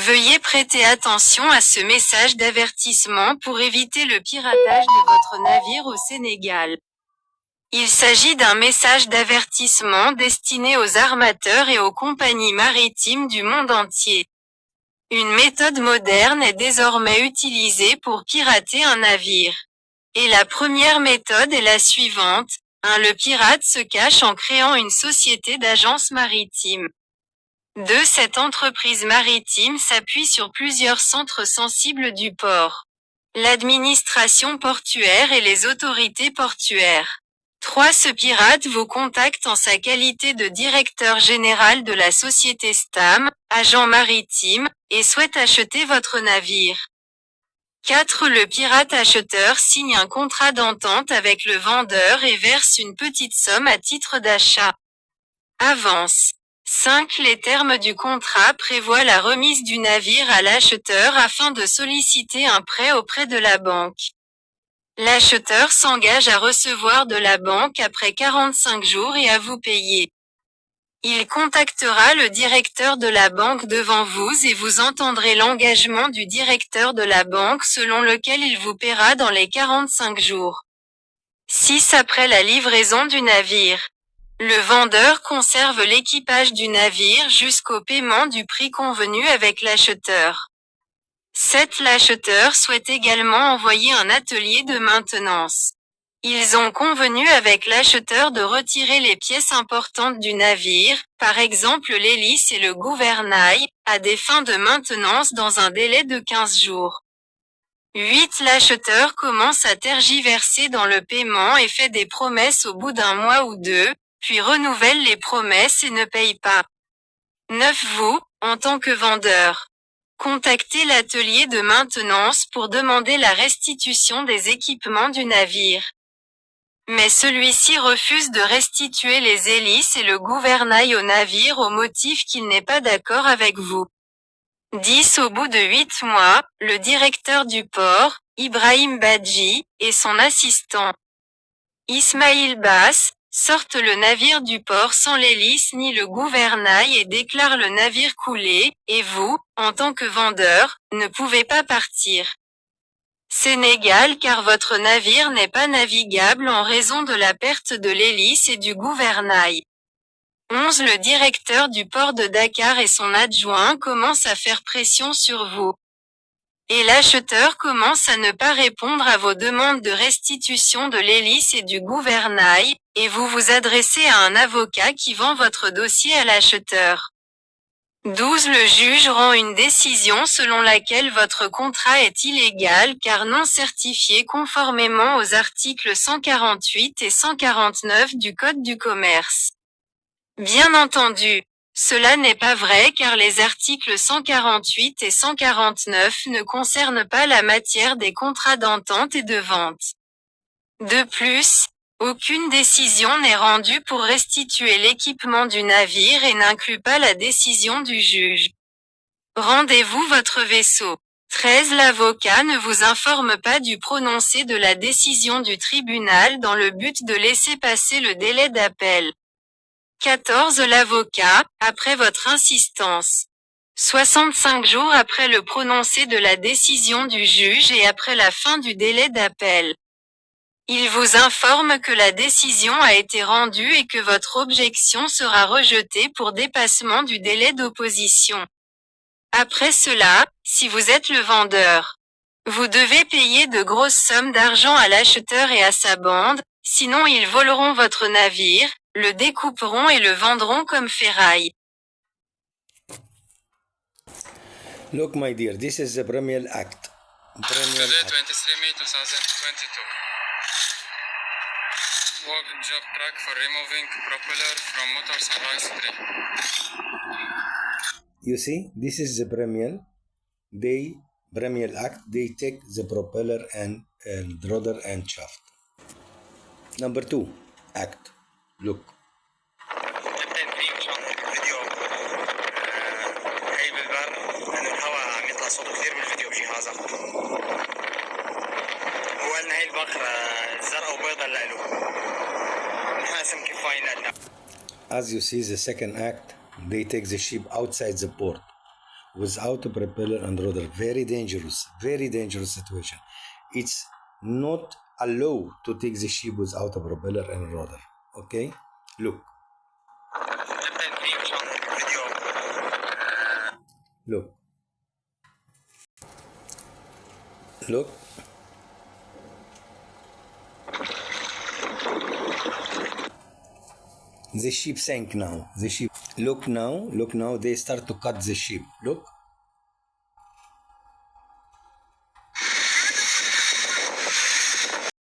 Veuillez prêter attention à ce message d'avertissement pour éviter le piratage de votre navire au Sénégal. Il s'agit d'un message d'avertissement destiné aux armateurs et aux compagnies maritimes du monde entier. Une méthode moderne est désormais utilisée pour pirater un navire. Et la première méthode est la suivante. Le pirate se cache en créant une société d'agence maritime. Cette entreprise maritime s'appuie sur plusieurs centres sensibles du port. L'administration portuaire et les autorités portuaires. Ce pirate vous contacte en sa qualité de directeur général de la société Stam, agent maritime, et souhaite acheter votre navire. Le pirate acheteur signe un contrat d'entente avec le vendeur et verse une petite somme à titre d'achat. Avance. Les termes du contrat prévoient la remise du navire à l'acheteur afin de solliciter un prêt auprès de la banque. L'acheteur s'engage à recevoir de la banque après 45 jours et à vous payer. Il contactera le directeur de la banque devant vous et vous entendrez l'engagement du directeur de la banque selon lequel il vous paiera dans les 45 jours. Après la livraison du navire. Le vendeur conserve l'équipage du navire jusqu'au paiement du prix convenu avec l'acheteur. L'acheteur souhaite également envoyer un atelier de maintenance. Ils ont convenu avec l'acheteur de retirer les pièces importantes du navire, par exemple l'hélice et le gouvernail, à des fins de maintenance dans un délai de 15 jours. L'acheteur commence à tergiverser dans le paiement et fait des promesses au bout d'un mois ou deux, puis renouvelle les promesses et ne paye pas. Vous, en tant que vendeur, contactez l'atelier de maintenance pour demander la restitution des équipements du navire. Mais celui-ci refuse de restituer les hélices et le gouvernail au navire au motif qu'il n'est pas d'accord avec vous. Au bout de 8 mois, le directeur du port, Ibrahim Badji, et son assistant, Ismail Bass, sortent le navire du port sans l'hélice ni le gouvernail et déclarent le navire coulé, et vous, en tant que vendeur, ne pouvez pas partir. Sénégal car votre navire n'est pas navigable en raison de la perte de l'hélice et du gouvernail. Le directeur du port de Dakar et son adjoint commencent à faire pression sur vous. Et l'acheteur commence à ne pas répondre à vos demandes de restitution de l'hélice et du gouvernail, et vous vous adressez à un avocat qui vend votre dossier à l'acheteur. Le juge rend une décision selon laquelle votre contrat est illégal car non certifié conformément aux articles 148 et 149 du Code du commerce. Bien entendu, cela n'est pas vrai car les articles 148 et 149 ne concernent pas la matière des contrats d'entente et de vente. De plus, aucune décision n'est rendue pour restituer l'équipement du navire et n'inclut pas la décision du juge. Rendez-vous votre vaisseau. L'avocat ne vous informe pas du prononcé de la décision du tribunal dans le but de laisser passer le délai d'appel. L'avocat, après votre insistance. 65 jours après le prononcé de la décision du juge et après la fin du délai d'appel. Il vous informe que la décision a été rendue et que votre objection sera rejetée pour dépassement du délai d'opposition. Après cela, si vous êtes le vendeur, vous devez payer de grosses sommes d'argent à l'acheteur et à sa bande, sinon ils voleront votre navire, le découperont et le vendront comme ferraille. Look, my dear, this is the Premier Act. Today, 23 May 2022. Work job track for removing propeller from motor Sunrise 3. You see, this is the Premier Act. They take the propeller and rudder and shaft. Number 2, Act. Look. جدا في مشاهدة الفيديو هي بالبر لأن الهواء عم يطلع صوت كثير بالفيديو بجهازك. هو قالنا هي البقرة زرقاء وبيضاء لإله. نحن اسم كفاية لنا. As you see, the second act, they take the ship outside the port without a propeller and rudder. Very dangerous situation. It's not allowed to take the ship without a propeller and rudder. Okay, look. Look. Look. The ship sank now. The ship. Look now. They start to cut the ship. Look.